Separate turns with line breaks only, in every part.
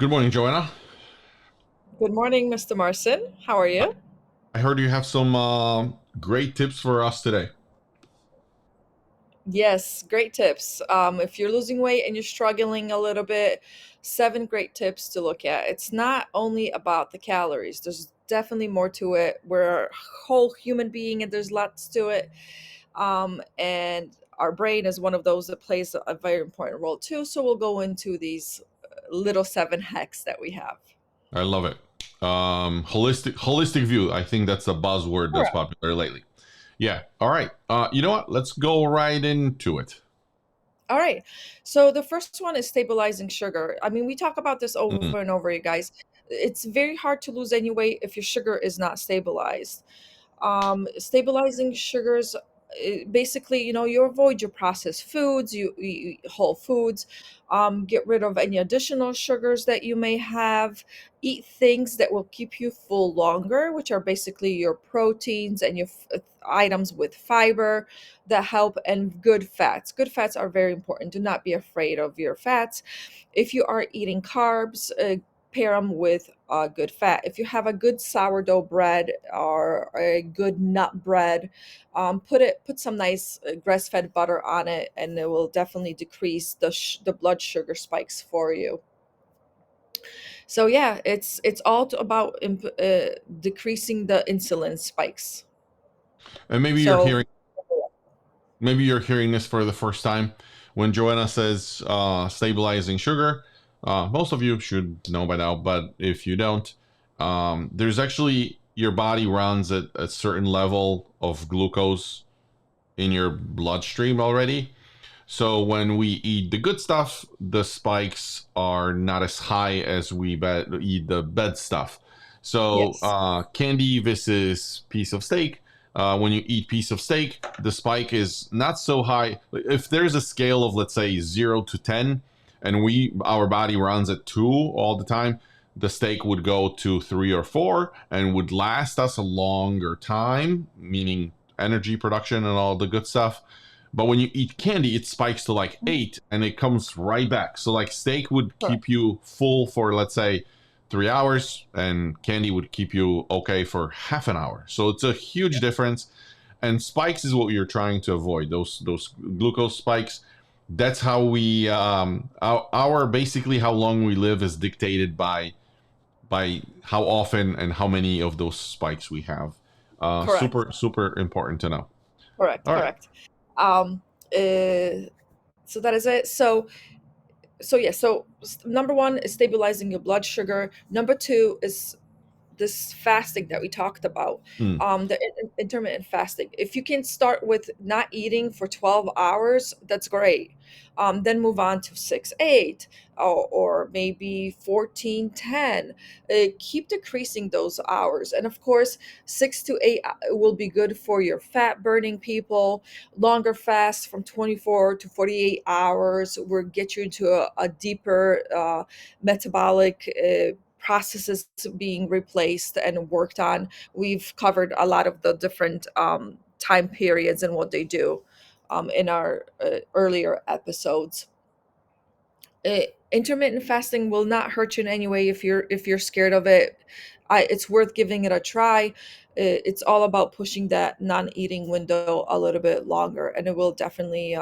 Good morning, Joanna.
Good morning, Mr. Marson. How are you?
I heard you have some great tips for us today.
Yes, great tips. If you're losing weight and you're struggling a little bit, seven great tips to look at. It's not only about the calories, there's definitely more to it. We're a whole human being and there's lots to it. And our brain is one of those that plays a very important role too. So we'll go into these little seven hacks that we have.
I love it. Holistic view. I think that's a buzzword that's popular lately. Yeah. All right. You know what? Let's go right into it.
All right. So the first one is stabilizing sugar. I mean, we talk about this
Mm,
over and over, you guys. It's very hard to lose any weight if your sugar is not stabilized. Stabilizing sugars, basically, you avoid your processed foods, you eat whole foods, get rid of any additional sugars that you may have, eat things that will keep you full longer, which are basically your proteins and your items with fiber that help, and good fats. Good fats are very important. Do not be afraid of your fats. If you are eating carbs, pair them with good fat. If you have a good sourdough bread or a good nut bread, put some nice grass-fed butter on it, and it will definitely decrease the blood sugar spikes for you. So yeah, it's all about decreasing the insulin spikes.
and
So
maybe you're hearing this for the first time. When Joanna says stabilizing sugar, most of you should know by now, but if you don't, there's actually your body runs at a certain level of glucose in your bloodstream already. So when we eat the good stuff, the spikes are not as high as eat the bad stuff. So
yes.
candy versus piece of steak. When you eat piece of steak, the spike is not so high. If there's a scale of let's say 0 to 10, and our body runs at 2 all the time, the steak would go to 3 or 4 and would last us a longer time, meaning energy production and all the good stuff. But when you eat candy, it spikes to like 8 and it comes right back. So, like, steak would keep you full for, let's say, 3 hours, and candy would keep you okay for half an hour. So, it's a huge difference. And spikes is what you're trying to avoid, those glucose spikes. That's how our basically how long we live is dictated by how often and how many of those spikes we have.
Correct.
Super important to know.
Correct.
All right.
Correct. Um, uh, so that is it. So number one is stabilizing your blood sugar. Number two is this fasting that we talked about,
Mm.
the intermittent fasting. If you can start with not eating for 12 hours, that's great. Then move on to 6-8, or maybe 14-10. Keep decreasing those hours. And of course, 6 to 8 will be good for your fat burning people. Longer fasts from 24 to 48 hours will get you into a deeper metabolic processes being replaced and worked on. We've covered a lot of the different time periods and what they do in our earlier episodes. Intermittent fasting will not hurt you in any way if you're scared of it. It's worth giving it a try. It's all about pushing that non-eating window a little bit longer, and it will definitely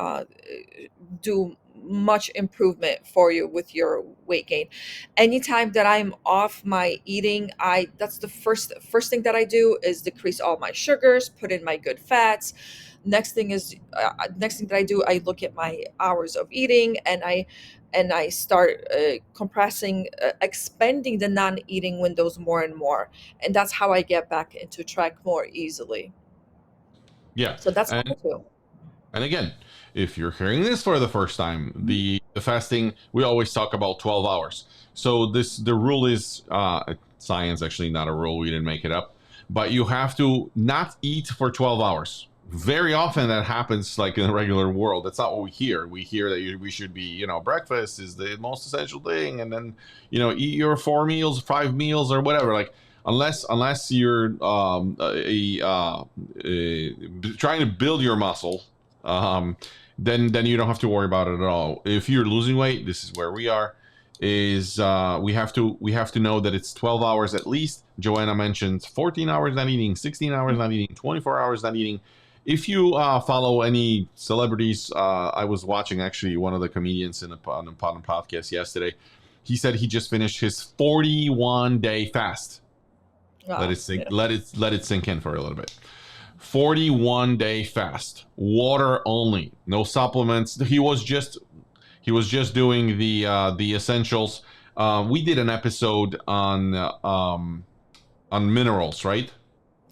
do much improvement for you with your weight gain. Anytime that I'm off my eating, I that's the first thing that I do is decrease all my sugars, put in my good fats. Next thing that I do, I look at my hours of eating, and I start compressing, expanding the non-eating windows more and more, and that's how I get back into track more easily.
Yeah.
So that's
And
number two.
And again, if you're hearing this for the first time, the fasting we always talk about 12 hours. So the rule is science, actually not a rule, we didn't make it up, but you have to not eat for 12 hours. Very often that happens like in the regular world. That's not what we hear. We hear that we should be, breakfast is the most essential thing, and then eat your 4 meals, 5 meals, or whatever. Like unless you're trying to build your muscle, um, then you don't have to worry about it at all. If you're losing weight, this is where we are. is we have to know that it's 12 hours at least. Joanna mentioned 14 hours not eating, 16 hours not eating, 24 hours not eating. If you follow any celebrities, I was watching actually one of the comedians on a podcast yesterday. He said he just finished his 41-day fast. Let
Wow.
it sink.
Yeah.
Let it sink in for a little bit. 41-day fast, water only, no supplements. He was just doing the essentials. We did an episode on minerals, right?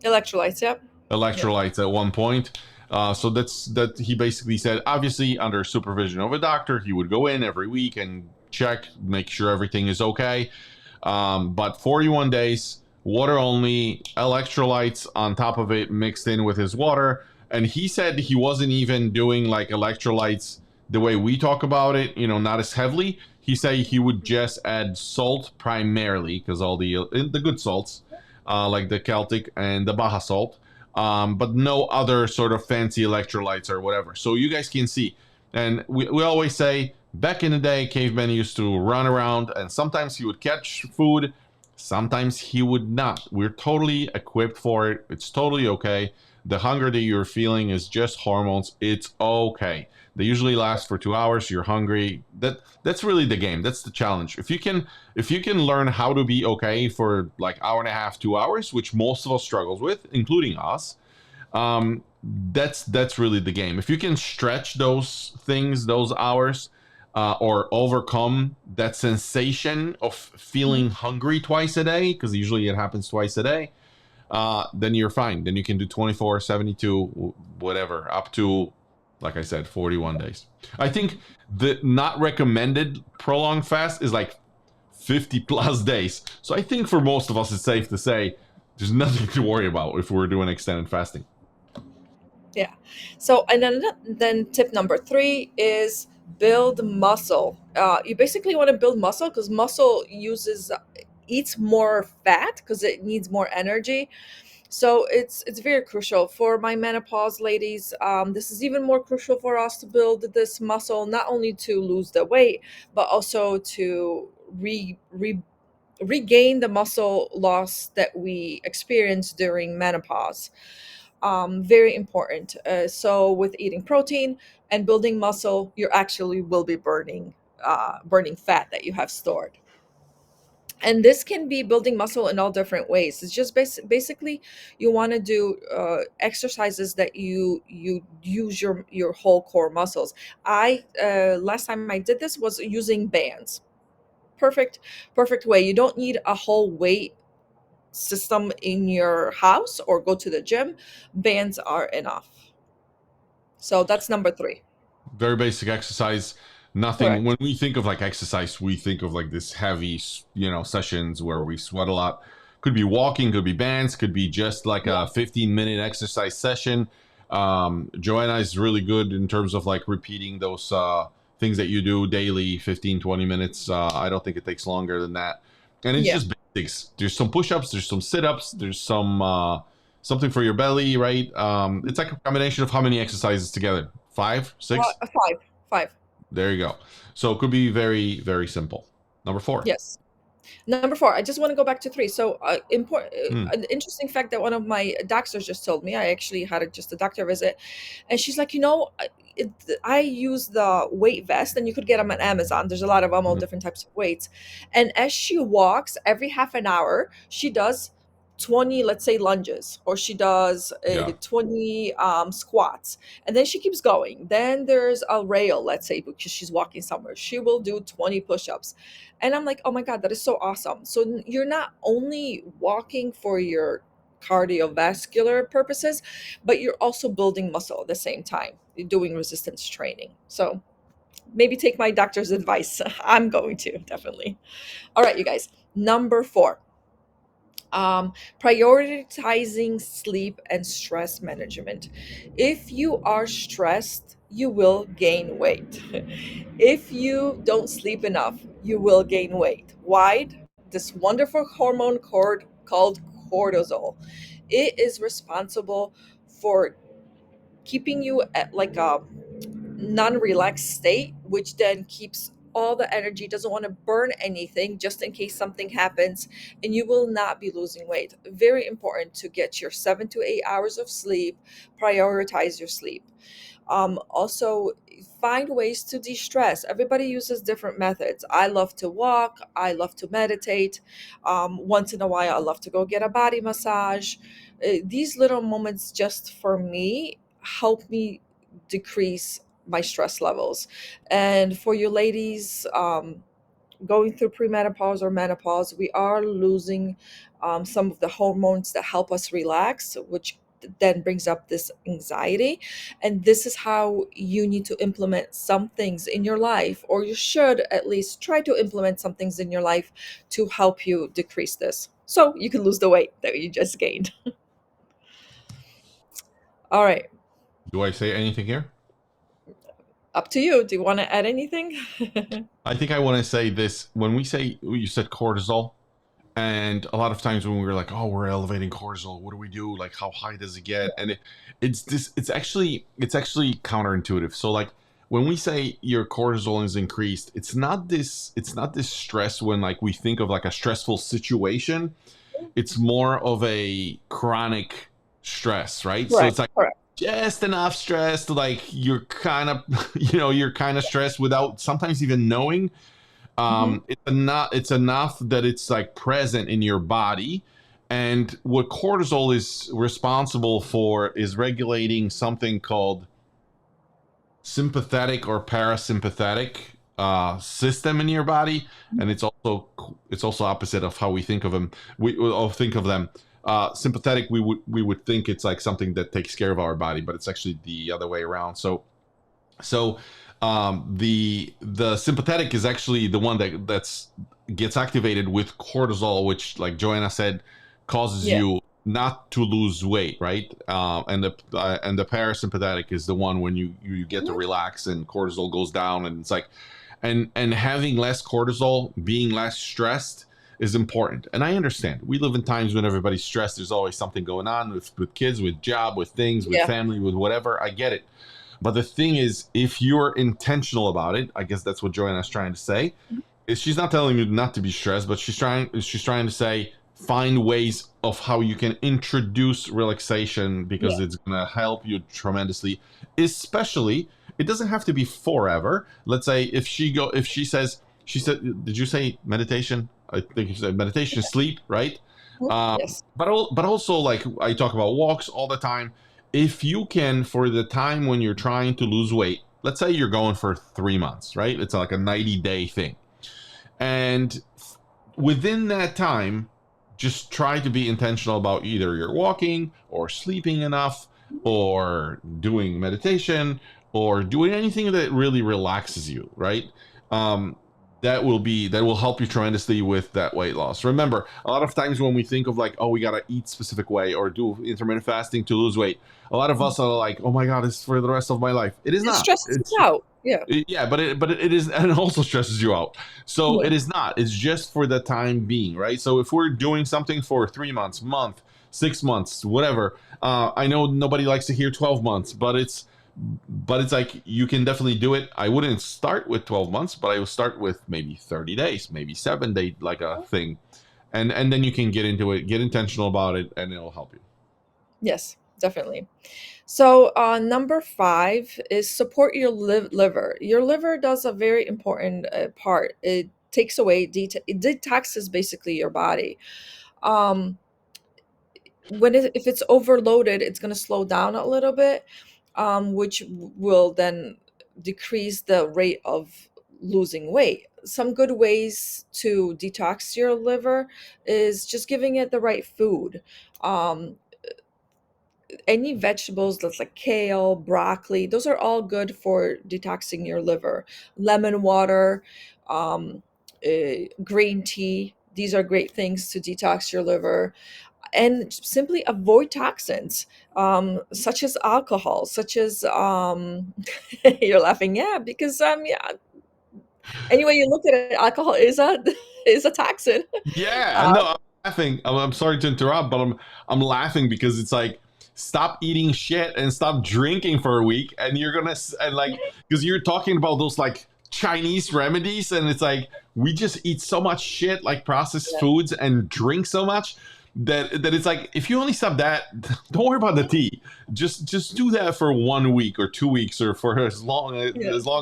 Electrolytes. Yep. Yep.
Electrolytes at one point. So that he basically said, obviously under supervision of a doctor, he would go in every week and check, make sure everything is okay. But 41 days, water only, electrolytes on top of it mixed in with his water. And he said he wasn't even doing like electrolytes the way we talk about it, not as heavily. He said he would just add salt primarily, because all the good salts, like the Celtic and the Baja salt, but no other sort of fancy electrolytes or whatever. So you guys can see. And we always say, back in the day, cavemen used to run around, and sometimes he would catch food, sometimes he would not. We're totally equipped for it. It's totally okay. The hunger that you're feeling is just hormones. It's okay. They usually last for 2 hours. You're hungry. That's really the game. That's the challenge. If you can learn how to be okay for like hour and a half, 2 hours, which most of us struggles with, including us, that's really the game. If you can stretch those things, those hours, or overcome that sensation of feeling hungry twice a day, because usually it happens twice a day, then you're fine. Then you can do 24, 72, whatever, up to, like I said, 41 days. I think the not recommended prolonged fast is like 50 plus days. So I think for most of us, it's safe to say there's nothing to worry about if we're doing extended fasting.
Yeah. So, and then tip number three is build muscle. You basically want to build muscle because muscle eats more fat because it needs more energy. So it's very crucial for my menopause ladies. This is even more crucial for us to build this muscle, not only to lose the weight, but also to regain the muscle loss that we experience during menopause. Very important. So with eating protein and building muscle, you actually will be burning fat that you have stored. And this can be building muscle in all different ways. It's just basically you want to do exercises that you use your whole core muscles. I last time I did this was using bands. Perfect way. You don't need a whole weight system in your house or go to the gym. Bands are enough. So that's number three.
Very basic exercise. Nothing.
Correct.
When we think of like exercise, we think of like this heavy, sessions where we sweat a lot. Could be walking, could be bands, could be just like
Yeah.
a 15-minute exercise session. Joanna is really good in terms of like repeating those things that you do daily, 15, 20 minutes. I don't think it takes longer than that. And it's
Yeah.
just basics. There's some push-ups, there's some sit-ups, there's some something for your belly, right? It's like a combination of how many exercises together? Five, six?
Five. Five.
There you go. So it could be very, very simple. Number four.
Yes. Number four, I just want to go back to three. So,
Hmm.
an interesting fact that one of my doctors just told me. I actually had just a doctor visit, and she's like, I use the weight vest, and you could get them on Amazon. There's a lot of them, all
Mhm.
different types of weights. And as she walks, every half an hour, she does 20, let's say, lunges, or she does
Yeah.
20 squats, and then she keeps going. Then there's a rail, let's say, because she's walking somewhere. She will do 20 push-ups. And I'm like, oh my God, that is so awesome. So you're not only walking for your cardiovascular purposes, but you're also building muscle at the same time. You're doing resistance training. So maybe take my doctor's advice. I'm going to, definitely. All right, you guys. Number four, prioritizing sleep and stress management. If you are stressed, you will gain weight. If you don't sleep enough, you will gain weight. Why? This wonderful hormone called cortisol. It is responsible for keeping you at like a non-relaxed state, which then keeps all the energy, doesn't want to burn anything just in case something happens, and you will not be losing weight. Very important to get your 7 to 8 hours of sleep, prioritize your sleep. Also, find ways to de-stress. Everybody uses different methods. I love to walk, I love to meditate. Once in a while I love to go get a body massage. These little moments just for me help me decrease my stress levels. And for you ladies, going through premenopause or menopause, we are losing some of the hormones that help us relax, which then brings up this anxiety. And this is how you need to implement some things in your life, or you should at least try to implement some things in your life to help you decrease this so you can lose the weight that you just gained. All right,
Do I say anything here?
up to you. Do you want to add anything?
I think I want to say this. When we say, you said cortisol, and a lot of times when we're like, oh, we're elevating cortisol, what do we do? Like, how high does it get? And it's this, it's actually counterintuitive. So like when we say your cortisol is increased, it's not this stress when like we think of like a stressful situation. It's more of a chronic stress, right? So
Correct,
it's like
correct.
just enough stress to like you're kind of you're kind of stressed without sometimes even knowing.
Hmm.
It's enough that it's like present in your body. And what cortisol is responsible for is regulating something called sympathetic or parasympathetic system in your body. And it's also opposite of how we think of them. We think of them sympathetic. We would think it's like something that takes care of our body, but it's actually the other way around. So the sympathetic is actually the one that gets activated with cortisol, which, like Joanna said, causes
Yeah.
you not to lose weight, right? And the parasympathetic is the one when you get to
Mhm.
relax and cortisol goes down, and it's like, and having less cortisol, being less stressed is important. And I understand we live in times when everybody's stressed. There's always something going on with kids, with job, with things, with
Yeah.
family, with whatever. I get it, but the thing is, if you're intentional about it, I guess that's what Joanna's trying to say. Is she's not telling you not to be stressed, but she's trying to say find ways of how you can introduce relaxation because
Yeah.
it's gonna help you tremendously. Especially, it doesn't have to be forever. Let's say if she said, did you say meditation? I think you said meditation, sleep, right?
Mhm. Yes.
But also, like, I talk about walks all the time. If you can, for the time when you're trying to lose weight, let's say you're going for 3 months, right? It's like a 90-day thing. And within that time, just try to be intentional about either you're walking or sleeping enough or doing meditation or doing anything that really relaxes you, right? Um, that will help you tremendously with that weight loss. Remember, a lot of times when we think of like, oh, we gotta eat specific way or do intermittent fasting to lose weight, a lot of us are like, oh my god, it's for the rest of my life. It is
It
not.
stresses
It's
you out. Yeah.
yeah, but it is, and it also stresses you out. So
Yeah.
it is not. It's just for the time being, right? So if we're doing something for 3 months, month, 6 months, whatever. I know nobody likes to hear 12 months, but it's like you can definitely do it. I wouldn't start with 12 months, but I will start with maybe 30 days, maybe 7 days, like a thing, and then you can get into it, get intentional about it, and it'll help you.
Yes, definitely. So, number five is support your liver. Your liver does a very important part. It takes away, it detoxes basically your body. Um, if it's overloaded, it's going to slow down a little bit, which will then decrease the rate of losing weight. Some good ways to detox your liver is just giving it the right food. Um, any vegetables that's like kale, broccoli, those are all good for detoxing your liver. Lemon water, um, green tea, these are great things to detox your liver. And simply avoid toxins, such as alcohol, such as you're laughing, yeah, because yeah, any way you look at it, alcohol is a is a toxin.
Yeah,
uh,
no, I'm laughing. I'm sorry to interrupt, but I'm laughing because it's like, stop eating shit and stop drinking for a week, and you're gonna and like, because you're talking about those like Chinese remedies, and it's like we just eat so much shit, like processed
Yeah.
foods, and drink so much that it's like, if you only stop that, don't worry about the tea. Just do that for 1 week or 2 weeks, or for
Yeah.
as long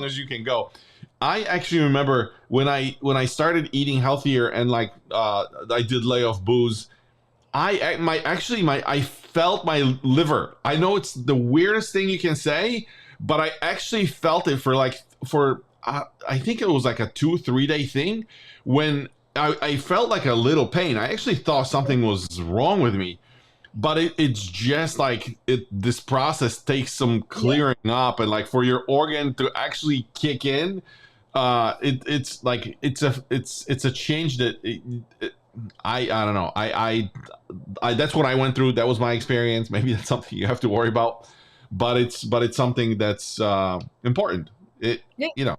as you can go. I actually remember when I started eating healthier, and like I did lay off booze. I felt my liver. I know it's the weirdest thing you can say, but I actually felt it for I think it was like a 2 3 day thing, when I felt like a little pain. I actually thought something was wrong with me, but it's just like this process takes some
Yeah.
clearing up, and like for your organ to actually kick in. It's like it's a change that I don't know. That's what I went through. That was my experience. Maybe that's something you have to worry about, but it's something that's important. It
Yeah.
you know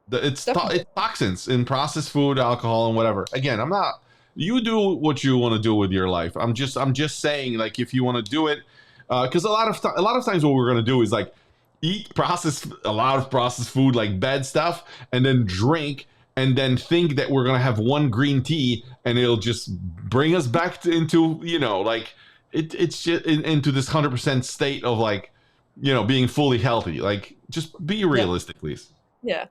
Definitely.
it's toxins in processed food, alcohol, and whatever. Again, I'm not. You do what you want to do with your life. I'm just saying, like, if you want to do it, because a lot of times what we're gonna do is like eat a lot of processed food, like bad stuff, and then drink, and then think that we're gonna have one green tea and it'll just bring us back into, like, it's just into this 100% state of, like, being fully healthy. Like, just be
Yeah.
realistic, please.
Yeah.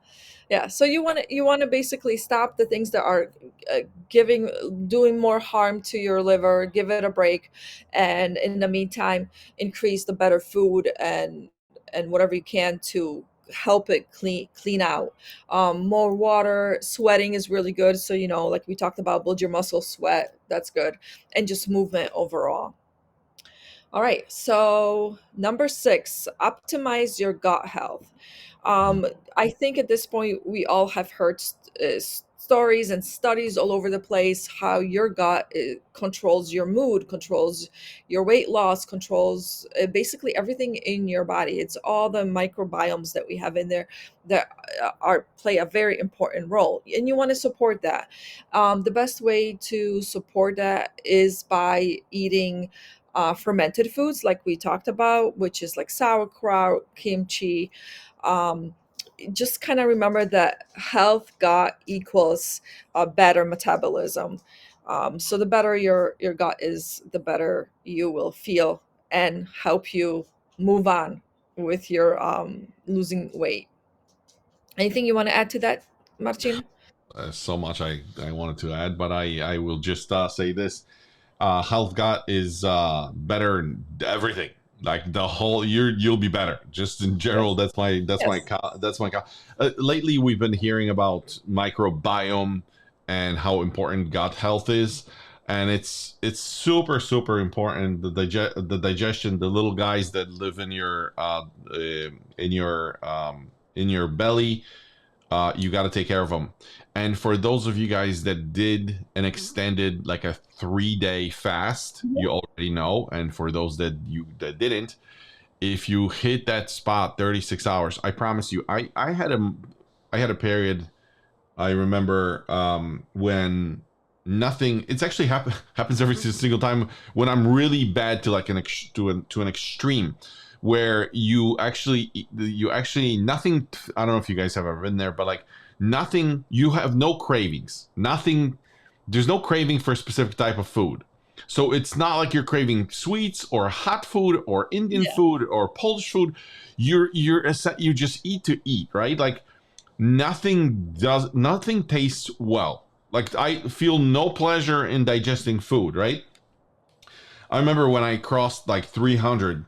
Yeah. So you want to basically stop the things that are uh, giving doing more harm to your liver, give it a break, and in the meantime, increase the better food and whatever you can to help it clean out. More water, sweating is really good. So like we talked about, build your muscle, sweat. That's good, and just movement overall. All right. So number 6, optimize your gut health.
Mhm.
Um, I think at this point we all have heard stories and studies all over the place how your gut controls your mood, controls your weight loss, controls basically everything in your body. It's all the microbiomes that we have in there that are play a very important role, and you want to support that. The best way to support that is by eating fermented foods like we talked about, which is like sauerkraut, kimchi. um, just kind of remember that health gut equals a better metabolism. So the better your gut is, the better you will feel and help you move on with your losing weight. Anything you want to add to that, Martin?
So much I wanted to add, but I will just say this: health gut is better in everything. Like the whole, you'll be better. Just in
Yes.
general,
Yes.
that's my lately we've been hearing about microbiome and how important gut health is, and it's super super important. The digestion, the little guys that live in your belly, you got to take care of them. And for those of you guys that did an extended, like a 3 day fast, you already know. And for those that didn't, if you hit that spot 36 hours, I promise you, I had a period. I remember when nothing. It's actually happens every single time when I'm really bad to like to an extreme, where you actually nothing. I don't know if you guys have ever been there, but like nothing. You have no cravings. Nothing. There's no craving for a specific type of food. So it's not like you're craving sweets or hot food or Indian
Yeah.
food or Polish food. You just eat to eat, right? Like nothing tastes well. Like I feel no pleasure in digesting food, right? I remember when I crossed like 300,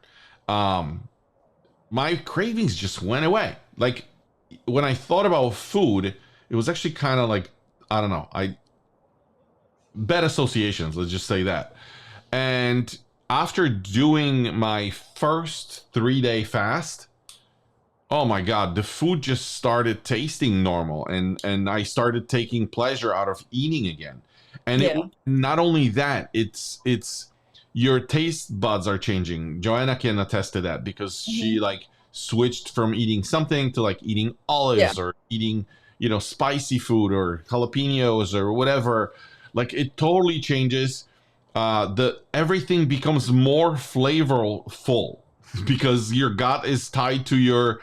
um my cravings just went away. Like when I thought about food, it was actually kind of like, I don't know, I bad associations, let's just say that. And after doing my first 3 day fast, oh my god, the food just started tasting normal, and I started taking pleasure out of eating again. And it
Yeah.
not only that, it's your taste buds are changing. Joanna can attest to that because she
Mhm.
like switched from eating something to like eating
Yeah.
olives or eating, spicy food or jalapenos or whatever. Like it totally changes. The everything becomes more flavorful because your gut is tied to your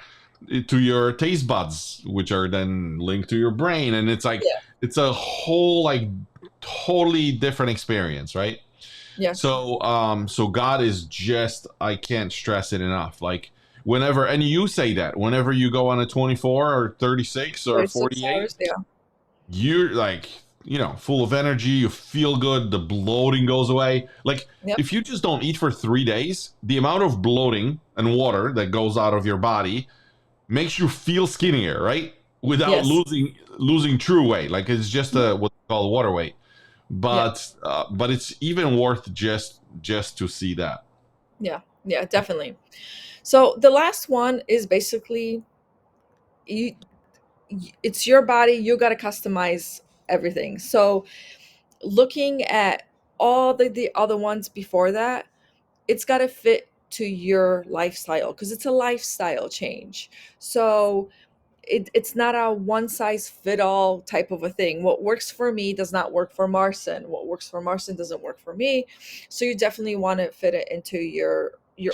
to your taste buds, which are then linked to your brain, and it's like
Yeah.
it's a whole like totally different experience, right?
Yeah.
So God is just, I can't stress it enough. Like whenever, and you say that whenever you go on a 24 or 36 or
36
48,
hours. Yeah.
you're like, full of energy, you feel good, the bloating goes away. Like
Yep.
if you just don't eat for 3 days, the amount of bloating and water that goes out of your body makes you feel skinnier, right? Without
Yes.
losing true weight. Like it's just
Mhm.
a what they call water weight.
Yeah.
But it's even worth just to see that.
Yeah. Yeah. Definitely. So the last one is basically you. It's your body. You got to customize everything. So looking at all the other ones before that, it's got to fit to your lifestyle because it's a lifestyle change. So it's not a one size fit all type of a thing. What works for me does not work for Marcin. What works for Marcin doesn't work for me. So you definitely want to fit it into your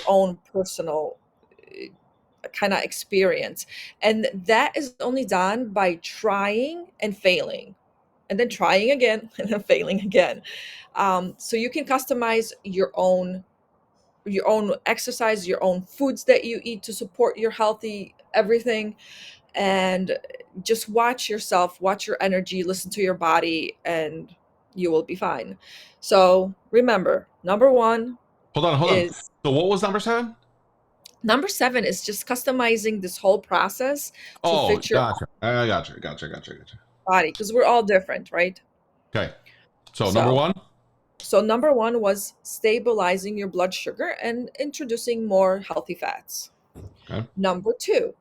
own personal kind of experience. And that is only done by trying and failing, and then trying again and then failing again. So you can customize your own exercise, your own foods that you eat to support your healthy everything, and just watch yourself, watch your energy, listen to your body, and you will be fine. So remember,
Hold on.
is
So what was number seven?
number seven is just customizing this whole process to
Oh,
fit your
gotcha. I gotcha.
body because we're all different, right?
Okay. So number
So
one.
so number one was stabilizing your blood sugar and introducing more healthy fats.
Okay.
Number two,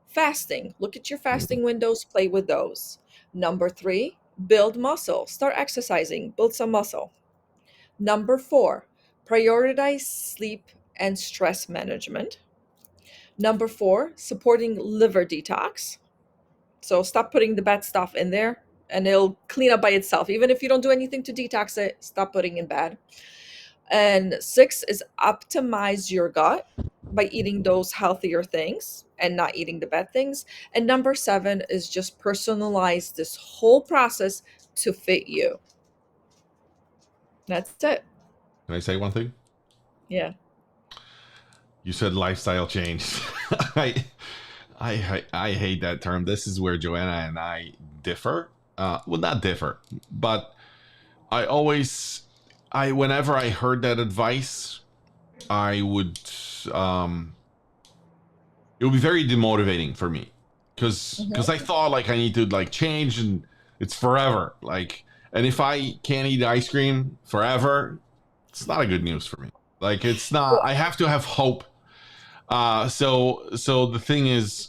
fasting. Look at your fasting windows, play with those. Number three, build muscle. Start exercising, build some muscle. Number four, prioritize sleep and stress management. Number four, supporting liver detox. So stop putting the bad stuff in there and it'll clean up by itself. Even if you don't do anything to detox it, stop putting in bad. And six is optimize your gut by eating those healthier things and not eating the bad things. And number seven is just personalize this whole process to fit you. That's it.
Can I say one thing?
Yeah.
You said lifestyle change. I, I hate that term. This is where Joanna and I differ. Well, not differ, but I always, whenever I heard that advice, I would, um, it would be very demotivating for me, because
Mhm.
I thought like I need to like change and it's forever. Like, and if I can't eat ice cream forever, it's not a good news for me. Like, it's not. I have to have hope. So the thing is,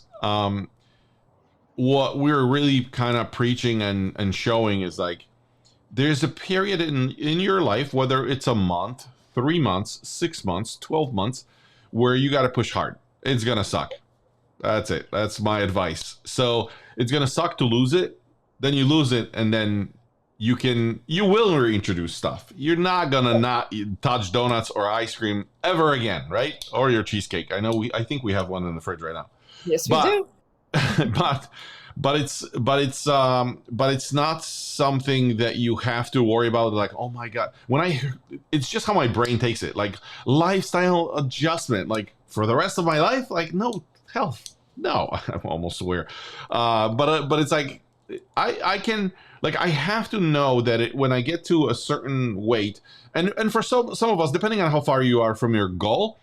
what we're really kind of preaching and showing is like there's a period in your life, whether it's a month, 3 months, 6 months, 12 months, where you got to push hard. It's gonna suck. That's it. That's my advice. So it's gonna suck to lose it. Then you lose it, and then you will reintroduce stuff. You're not gonna not touch donuts or ice cream ever again, right? Or your cheesecake. I think we have one in the fridge right now.
Yes, we
But
do.
but but it's not something that you have to worry about. Like, oh my god, it's just how my brain takes it. Like lifestyle adjustment. Like for the rest of my life. Like no health. No, I'm almost swear. But it's like I can like I have to know that when I get to a certain weight, and for some of us, depending on how far you are from your goal,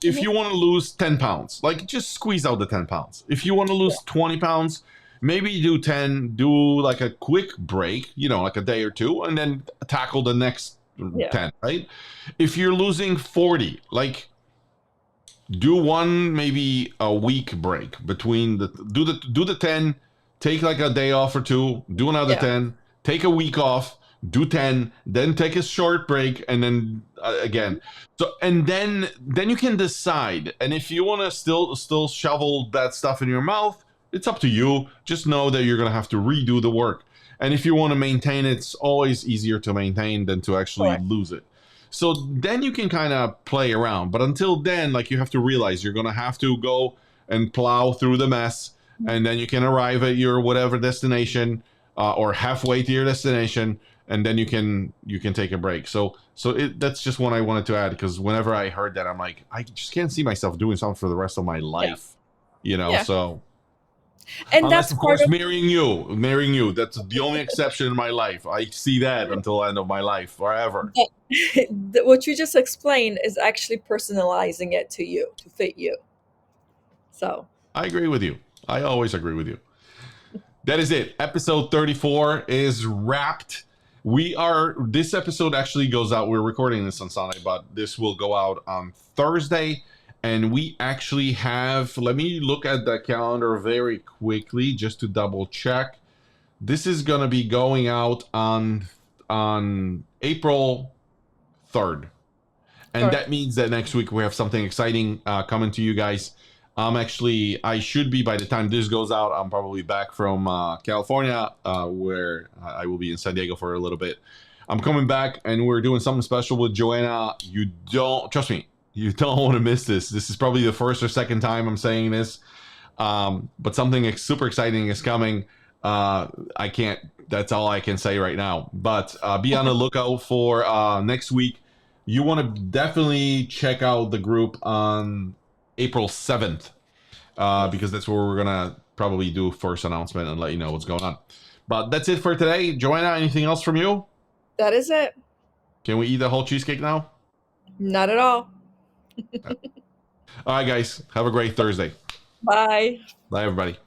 if
Mhm.
you want to lose 10 pounds, like just squeeze out the 10 pounds. If you want to
Yeah.
lose 20 pounds, maybe do 10, do like a quick break, like a day or two, and then tackle the next
Yeah.
10, right? If you're losing 40, like do one maybe a week break between do the 10, take like a day off or two, do another
Yeah.
10, take a week off, do 10, then take a short break, and then again. So and then you can decide. And if you want to still shovel that stuff in your mouth, it's up to you. Just know that you're going to have to redo the work. And if you want to maintain it, it's always easier to maintain than to actually
Correct.
lose it. So then you can kind of play around. But until then, like you have to realize you're going to have to go and plow through the mess, and then you can arrive at your whatever destination, or halfway to your destination, and then you can take a break. That's just one I wanted to add, because whenever I heard that, I'm like, I just can't see myself doing something for the rest of my
Yeah.
life, you know.
Yeah.
So
And
unless,
that's
of
part
course,
of
marrying you, that's the only exception in my life. I see that until the end of my life, forever.
what you just explained is actually personalizing it to you to fit you. So,
I agree with you. I always agree with you. That is it. Episode 34 is wrapped. This episode actually goes out. We're recording this on Sunday, but this will go out on Thursday. And we actually have, let me look at the calendar very quickly just to double check. This is going to be going out on April 3rd. And
correct.
that means that next week we have something exciting coming to you guys. I should be, by the time this goes out, I'm probably back from California, where I will be in San Diego for a little bit. I'm coming back, and we're doing something special with Joanna. You don't, trust me, you don't want to miss this. This is probably the first or second time I'm saying this, but something super exciting is coming. That's all I can say right now. But be on the lookout for next week. You want to definitely check out the group on April 7th, because that's where we're going to probably do first announcement and let you know what's going on. But that's it for today. Joanna, anything else from you?
That is it.
Can we eat the whole cheesecake now?
Not at all.
All right, guys. Have a great Thursday.
Bye.
Bye, everybody.